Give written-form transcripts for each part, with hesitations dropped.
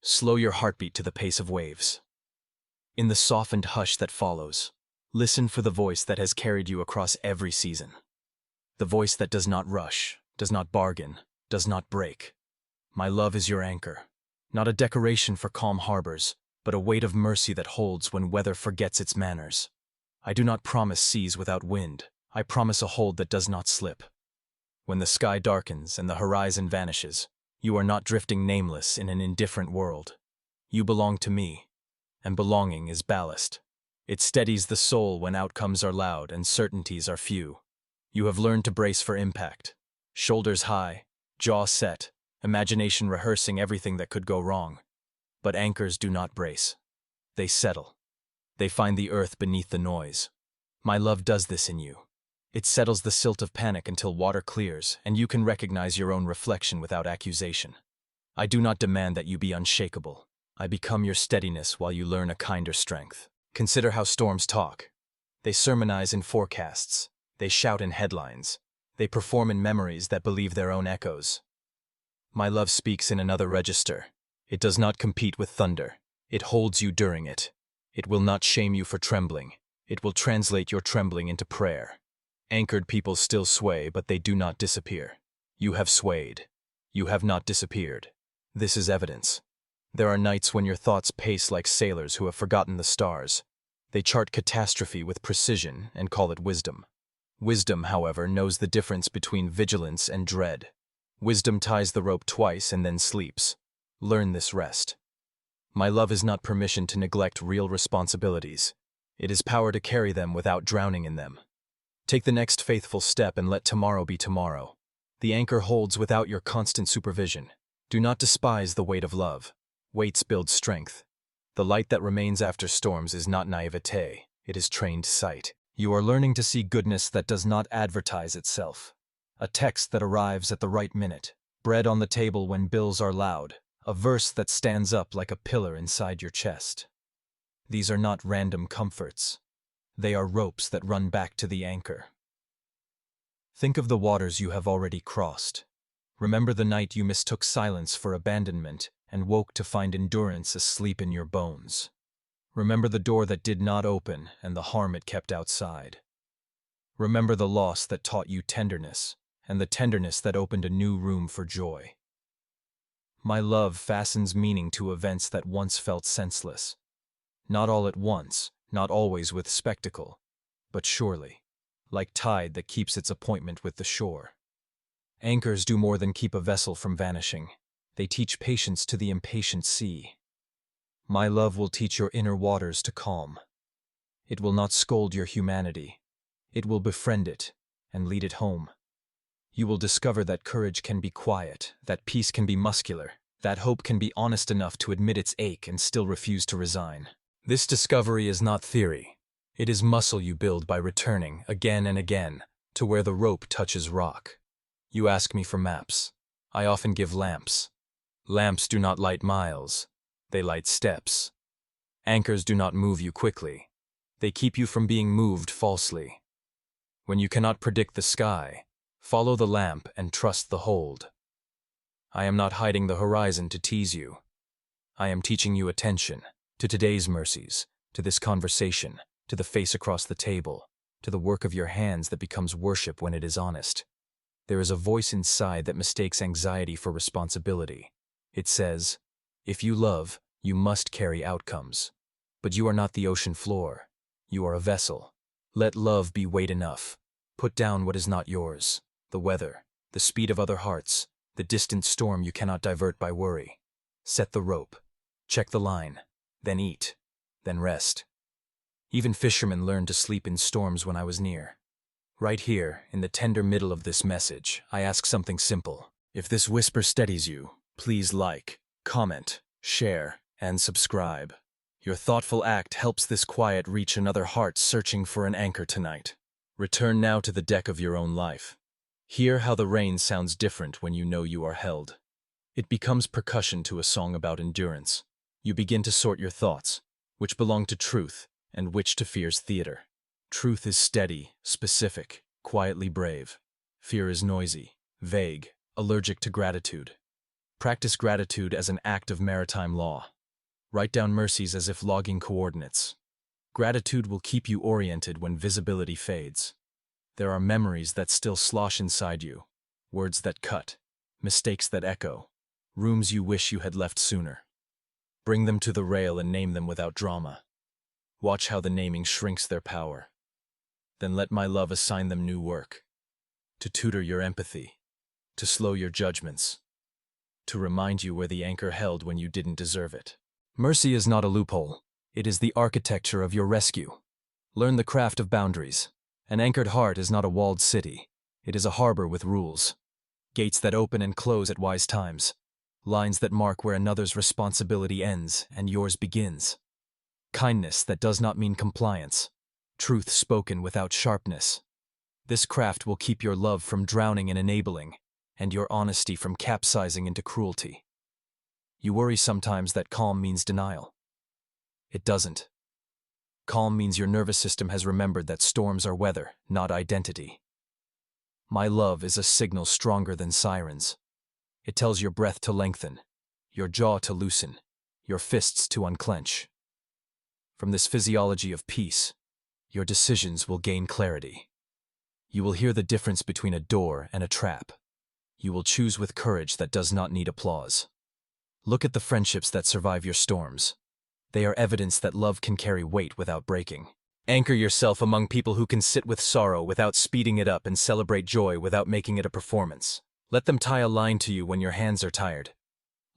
Slow your heartbeat to the pace of waves. In the softened hush that follows, listen for the voice that has carried you across every season. The voice that does not rush, does not bargain, does not break. My love is your anchor, not a decoration for calm harbors, but a weight of mercy that holds when weather forgets its manners. I do not promise seas without wind. I promise a hold that does not slip. When the sky darkens and the horizon vanishes, you are not drifting nameless in an indifferent world. You belong to me, and belonging is ballast. It steadies the soul when outcomes are loud and certainties are few. You have learned to brace for impact. Shoulders high, jaw set, imagination rehearsing everything that could go wrong. But anchors do not brace. They settle. They find the earth beneath the noise. My love does this in you. It settles the silt of panic until water clears and you can recognize your own reflection without accusation. I do not demand that you be unshakable. I become your steadiness while you learn a kinder strength. Consider how storms talk. They sermonize in forecasts. They shout in headlines. They perform in memories that believe their own echoes. My love speaks in another register. It does not compete with thunder. It holds you during it. It will not shame you for trembling. It will translate your trembling into prayer. Anchored people still sway, but they do not disappear. You have swayed. You have not disappeared. This is evidence. There are nights when your thoughts pace like sailors who have forgotten the stars. They chart catastrophe with precision and call it wisdom. Wisdom, however, knows the difference between vigilance and dread. Wisdom ties the rope twice and then sleeps. Learn this rest. My love is not permission to neglect real responsibilities. It is power to carry them without drowning in them. Take the next faithful step and let tomorrow be tomorrow. The anchor holds without your constant supervision. Do not despise the weight of love. Weights build strength. The light that remains after storms is not naivete, it is trained sight. You are learning to see goodness that does not advertise itself. A text that arrives at the right minute. Bread on the table when bills are loud. A verse that stands up like a pillar inside your chest. These are not random comforts. They are ropes that run back to the anchor. Think of the waters you have already crossed. Remember the night you mistook silence for abandonment and woke to find endurance asleep in your bones. Remember the door that did not open and the harm it kept outside. Remember the loss that taught you tenderness and the tenderness that opened a new room for joy. My love fastens meaning to events that once felt senseless. Not all at once, not always with spectacle, but surely, like tide that keeps its appointment with the shore. Anchors do more than keep a vessel from vanishing. They teach patience to the impatient sea. My love will teach your inner waters to calm. It will not scold your humanity. It will befriend it and lead it home. You will discover that courage can be quiet, that peace can be muscular, that hope can be honest enough to admit its ache and still refuse to resign. This discovery is not theory. It is muscle you build by returning, again and again, to where the rope touches rock. You ask me for maps. I often give lamps. Lamps do not light miles. They light steps. Anchors do not move you quickly. They keep you from being moved falsely. When you cannot predict the sky, follow the lamp and trust the hold. I am not hiding the horizon to tease you. I am teaching you attention to today's mercies, to this conversation, to the face across the table, to the work of your hands that becomes worship when it is honest. There is a voice inside that mistakes anxiety for responsibility. It says, if you love, you must carry outcomes. But you are not the ocean floor. You are a vessel. Let love be weight enough. Put down what is not yours. The weather, the speed of other hearts, the distant storm you cannot divert by worry. Set the rope. Check the line. Then eat. Then rest. Even fishermen learned to sleep in storms when I was near. Right here, in the tender middle of this message, I ask something simple. If this whisper steadies you, please like, comment, share, and subscribe. Your thoughtful act helps this quiet reach another heart searching for an anchor tonight. Return now to the deck of your own life. Hear how the rain sounds different when you know you are held. It becomes percussion to a song about endurance. You begin to sort your thoughts, which belong to truth and which to fear's theater. Truth is steady, specific, quietly brave. Fear is noisy, vague, allergic to gratitude. Practice gratitude as an act of maritime law. Write down mercies as if logging coordinates. Gratitude will keep you oriented when visibility fades. There are memories that still slosh inside you, words that cut, mistakes that echo, rooms you wish you had left sooner. Bring them to the rail and name them without drama. Watch how the naming shrinks their power. Then let my love assign them new work, to tutor your empathy, to slow your judgments, to remind you where the anchor held when you didn't deserve it. Mercy is not a loophole. It is the architecture of your rescue. Learn the craft of boundaries. An anchored heart is not a walled city. It is a harbor with rules. Gates that open and close at wise times. Lines that mark where another's responsibility ends and yours begins. Kindness that does not mean compliance. Truth spoken without sharpness. This craft will keep your love from drowning in enabling, and your honesty from capsizing into cruelty. You worry sometimes that calm means denial. It doesn't. Calm means your nervous system has remembered that storms are weather, not identity. My love is a signal stronger than sirens. It tells your breath to lengthen, your jaw to loosen, your fists to unclench. From this physiology of peace, your decisions will gain clarity. You will hear the difference between a door and a trap. You will choose with courage that does not need applause. Look at the friendships that survive your storms. They are evidence that love can carry weight without breaking. Anchor yourself among people who can sit with sorrow without speeding it up and celebrate joy without making it a performance. Let them tie a line to you when your hands are tired.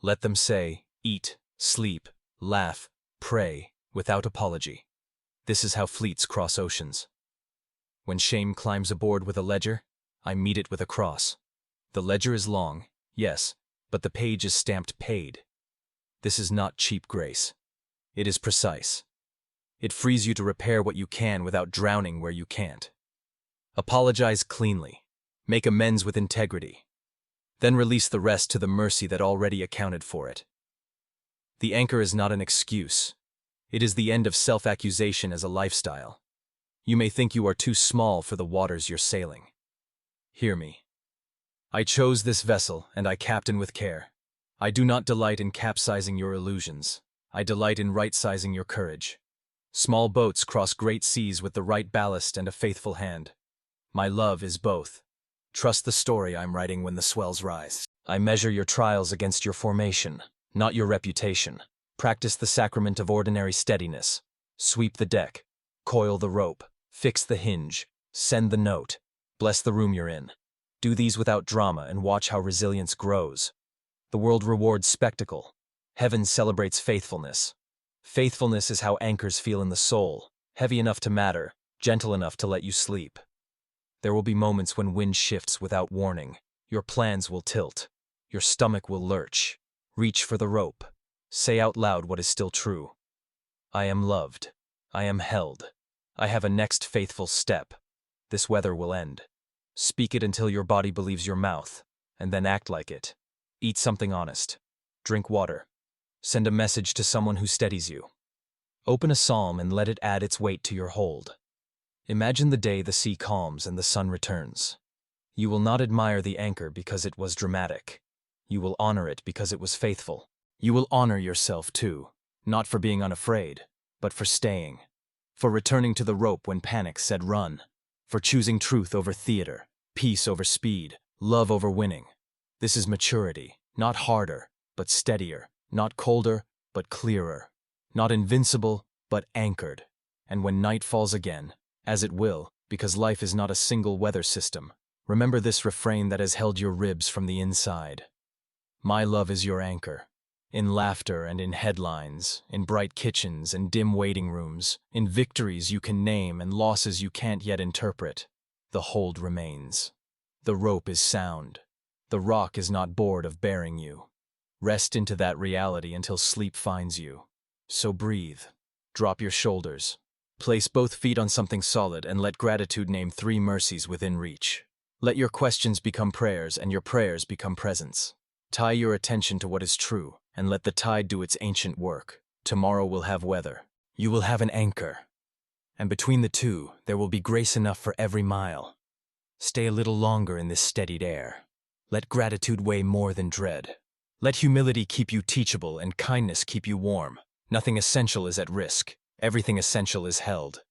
Let them say, eat, sleep, laugh, pray, without apology. This is how fleets cross oceans. When shame climbs aboard with a ledger, I meet it with a cross. The ledger is long, yes, but the page is stamped paid. This is not cheap grace. It is precise. It frees you to repair what you can without drowning where you can't. Apologize cleanly. Make amends with integrity. Then release the rest to the mercy that already accounted for it. The anchor is not an excuse. It is the end of self-accusation as a lifestyle. You may think you are too small for the waters you're sailing. Hear me. I chose this vessel, and I captain with care. I do not delight in capsizing your illusions. I delight in right-sizing your courage. Small boats cross great seas with the right ballast and a faithful hand. My love is both. Trust the story I'm writing when the swells rise. I measure your trials against your formation, not your reputation. Practice the sacrament of ordinary steadiness. Sweep the deck. Coil the rope. Fix the hinge. Send the note. Bless the room you're in. Do these without drama and watch how resilience grows. The world rewards spectacle. Heaven celebrates faithfulness. Faithfulness is how anchors feel in the soul, heavy enough to matter, gentle enough to let you sleep. There will be moments when wind shifts without warning. Your plans will tilt. Your stomach will lurch. Reach for the rope. Say out loud what is still true. I am loved. I am held. I have a next faithful step. This weather will end. Speak it until your body believes your mouth, and then act like it. Eat something honest. Drink water. Send a message to someone who steadies you. Open a psalm and let it add its weight to your hold. Imagine the day the sea calms and the sun returns. You will not admire the anchor because it was dramatic. You will honor it because it was faithful. You will honor yourself too, not for being unafraid, but for staying. For returning to the rope when panic said run. For choosing truth over theater, peace over speed, love over winning. This is maturity, not harder, but steadier, not colder, but clearer, not invincible, but anchored. And when night falls again, as it will, because life is not a single weather system, remember this refrain that has held your ribs from the inside. My love is your anchor. In laughter and in headlines, in bright kitchens and dim waiting rooms, in victories you can name and losses you can't yet interpret, the hold remains. The rope is sound. The rock is not bored of bearing you. Rest into that reality until sleep finds you. So breathe. Drop your shoulders. Place both feet on something solid and let gratitude name 3 mercies within reach. Let your questions become prayers and your prayers become presents. Tie your attention to what is true and let the tide do its ancient work. Tomorrow will have weather. You will have an anchor. And between the two, there will be grace enough for every mile. Stay a little longer in this steadied air. Let gratitude weigh more than dread. Let humility keep you teachable and kindness keep you warm. Nothing essential is at risk. Everything essential is held.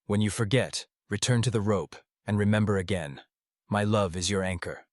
When you forget, return to the rope and remember again. My love is your anchor.